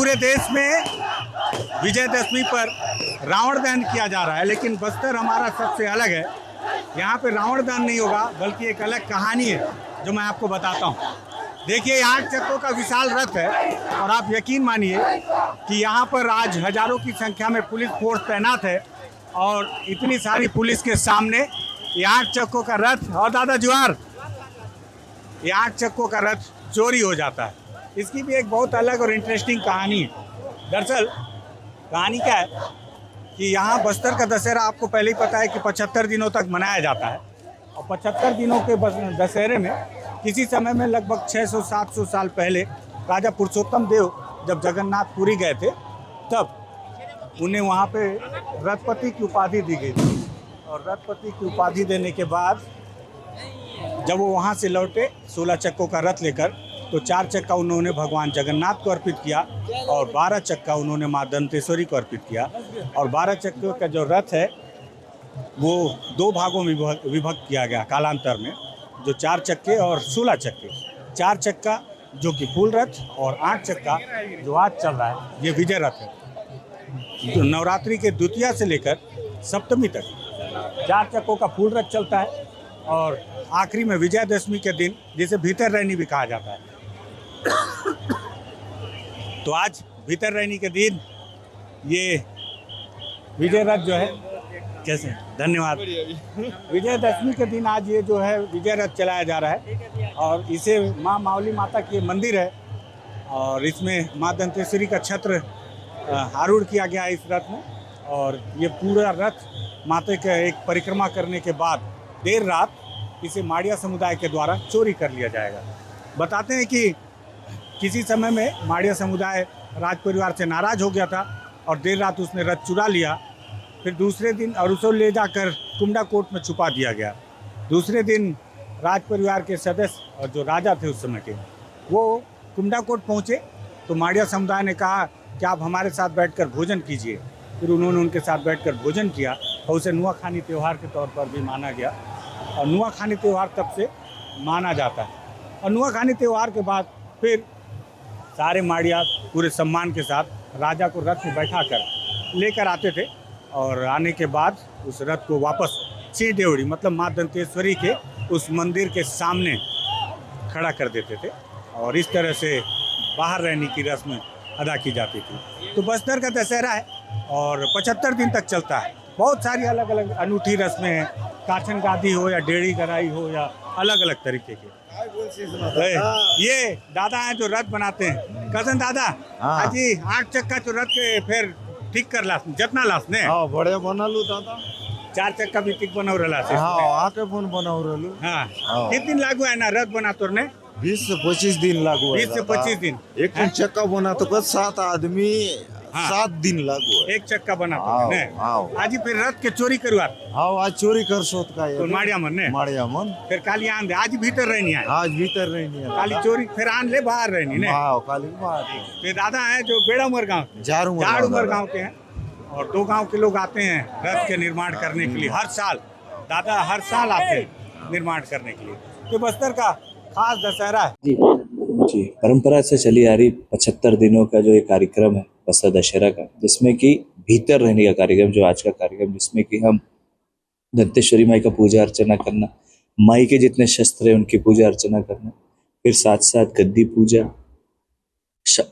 पूरे देश में विजयदशमी पर रावण दहन किया जा रहा है, लेकिन बस्तर हमारा सबसे अलग है। यहाँ पे रावण दहन नहीं होगा, बल्कि एक अलग कहानी है जो मैं आपको बताता हूँ। देखिए, ये 8 चक्कों का विशाल रथ है और आप यकीन मानिए कि यहाँ पर आज हजारों की संख्या में पुलिस फोर्स तैनात है और इतनी सारी पुलिस के सामने ये 8 चक्कों का रथ और दादा जुआर, ये 8 चक्कों का रथ चोरी हो जाता है। इसकी भी एक बहुत अलग और इंटरेस्टिंग कहानी है। दरअसल कहानी क्या है कि यहाँ बस्तर का दशहरा आपको पहले ही पता है कि 75 दिनों तक मनाया जाता है और 75 दिनों के दशहरे में किसी समय में लगभग 600-700 साल पहले राजा पुरुषोत्तम देव जब जगन्नाथपुरी गए थे, तब उन्हें वहाँ पे रथपति की उपाधि दी गई थी और रथपति की उपाधि देने के बाद जब वो वहाँ से लौटे 16 चक्कों का रथ लेकर, तो 4 चक्का उन्होंने भगवान जगन्नाथ को अर्पित किया और 12 चक्का उन्होंने माँ दंतेश्वरी को अर्पित किया। और 12 चक्कों का जो रथ है वो 2 भागों में विभक्त किया गया कालांतर में, जो 4 चक्के और 16 चक्के। 4 चक्का जो कि फूल रथ और 8 चक्का जो आज चल रहा है, ये विजय रथ है। तो नवरात्रि के द्वितीया से लेकर सप्तमी तक 4 चक्कों का फूल रथ चलता है और आखिरी में विजयदशमी के दिन, जिसे भीतर रैनी भी कहा जाता है, तो आज भीतर रैनी के दिन ये विजय रथ जो है, कैसे, धन्यवाद, विजयदशमी के दिन आज ये जो है विजय रथ चलाया जा रहा है और इसे माँ मावली माता की मंदिर है और इसमें माँ दंतेश्वरी का छत्र आरूढ़ किया गया है इस रथ में। और ये पूरा रथ माता का एक परिक्रमा करने के बाद देर रात इसे माड़िया समुदाय के द्वारा चोरी कर लिया जाएगा। बताते हैं कि किसी समय में माड़िया समुदाय राज परिवार से नाराज़ हो गया था और देर रात उसने रथ चुरा लिया। फिर दूसरे दिन और उसे ले जाकर कुंडा कोट में छुपा दिया गया। दूसरे दिन राज परिवार के सदस्य और जो राजा थे उस समय के, वो कुंडा कोट पहुँचे तो माड़िया समुदाय ने कहा कि आप हमारे साथ बैठकर भोजन कीजिए। फिर उन्होंने उनके साथ बैठकर भोजन किया और उसे नुआखानी त्यौहार के तौर पर भी माना गया और नुआखानी त्यौहार तब से माना जाता है। और नुआखानी त्यौहार के बाद फिर सारे माड़िया पूरे सम्मान के साथ राजा को रथ में बैठा कर लेकर आते थे और आने के बाद उस रथ को वापस सी देवड़ी, मतलब माँ दंतेश्वरी के उस मंदिर के सामने खड़ा कर देते थे और इस तरह से बाहर रहने की रस्म अदा की जाती थी। तो बस्तर का दशहरा है और 75 दिन तक चलता है। बहुत सारी अलग अलग अनूठी रस्में हैं, काछन गादी हो या डेढ़ी गराई हो या अलग अलग तरीके के। ये दादा हैं जो रथ बनाते हैं, कजन दादा। हाँ जी, 8 चक्का जो रथ के फिर ठीक कर लास जितना लास ने बड़े बनलू दादा, 4 चक्का भी ठीक बनाऊ रहा से। आके फोन बनाऊ रहलू। कितने दिन लागू है ना रथ बना तोरने? 20 से 25 दिन लागू है। 20 से 25 दिन। एक चक्का बना तो 7 आदमी 7 दिन लागू है। एक चक्का बना तोरने। आज फिर रथ के चोरी करवा। आज चोरी कर सोत का तो माड़िया मन ने माड़िया मन फिर काली आन दे। आज भीतर रहनी है, आज भीतर रहनी है। काली चोरी फिर आन ले बाहर रहनी ने। काली बाहर। ये दादा है जो बेड़ा उमर गाँव, झाड़ उमर गाँव के हैं और 2 गांव के लोग आते हैं रथ के निर्माण करने के लिए। हर साल दादा हर साल आते हैं निर्माण करने के लिए। तो बस्तर का खास दशहरा है जी। परंपरा से चली आ रही 75 दिनों का जो ये कार्यक्रम है बस्तर दशहरा का, जिसमें कि भीतर रहने का कार्यक्रम, जो आज का कार्यक्रम, जिसमें कि हम दंतेश्वरी माई का पूजा अर्चना करना, माई के जितने शस्त्र हैं उनकी पूजा अर्चना करना, फिर साथ साथ गद्दी पूजा,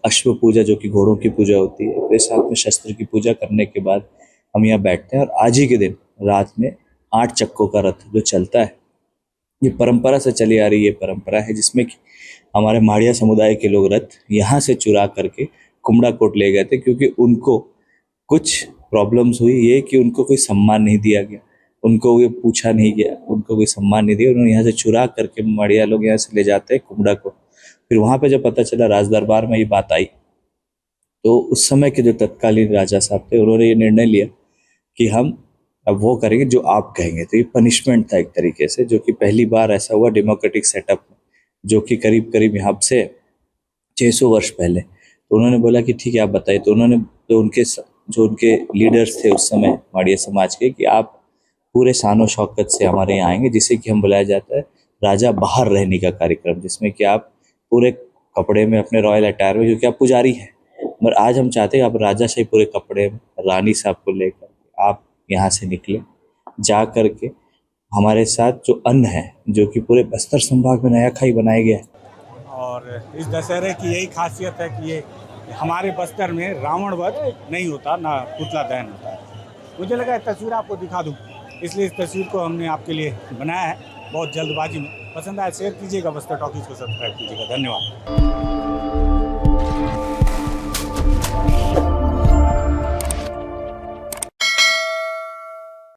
अश्व पूजा जो कि घोड़ों की पूजा होती है, फिर साथ में शस्त्र की पूजा करने के बाद हम यहाँ बैठते हैं। और आज ही के दिन रात में 8 चक्कों का रथ जो चलता है, ये परंपरा से चली आ रही ये परंपरा है, जिसमें कि हमारे माड़िया समुदाय के लोग रथ यहाँ से चुरा करके कुंडा कोट ले गए थे, क्योंकि उनको कुछ प्रॉब्लम्स हुई ये कि उनको कोई सम्मान नहीं दिया गया, उनको ये पूछा नहीं गया, उनको कोई सम्मान नहीं दिया। उन्होंने यहाँ से चुरा करके माड़िया लोग यहाँ से ले जाते हैं कुंडा कोट। फिर वहाँ पे जब पता चला राज दरबार में ये बात आई, तो उस समय के जो तत्कालीन राजा साहब थे, उन्होंने ये निर्णय लिया कि हम अब वो करेंगे जो आप कहेंगे। तो ये पनिशमेंट था एक तरीके से, जो कि पहली बार ऐसा हुआ डेमोक्रेटिक सेटअप में, जो कि करीब करीब यहाँ से 600 वर्ष पहले। तो उन्होंने बोला कि ठीक है आप बताइए। तो उन्होंने तो उनके लीडर्स थे उस समय माड़िया समाज के, कि आप पूरे शान और शौकत से हमारे यहाँ आएंगे, जिसे कि हम बुलाया जाता है राजा बाहर रहने का कार्यक्रम, जिसमें कि आप पूरे कपड़े में अपने रॉयल अटायर में, क्योंकि आप पुजारी हैं, मगर आज हम चाहते हैं आप राजाशाही पूरे कपड़े में रानी साहब को लेकर आप यहाँ से निकले, जा करके हमारे साथ जो अन्न है जो कि पूरे बस्तर संभाग में नया खाई बनाया गया है। और इस दशहरे की यही खासियत है कि ये हमारे बस्तर में रावण वध नहीं होता, ना पुतला दहन होता है। मुझे लगा ये तस्वीर आपको दिखा दूं, इसलिए इस तस्वीर को हमने आपके लिए बनाया है बहुत जल्दबाजी में। पसंद आया शेयर कीजिएगा, बस्तर टॉकीज को सब्सक्राइब कीजिएगा। धन्यवाद।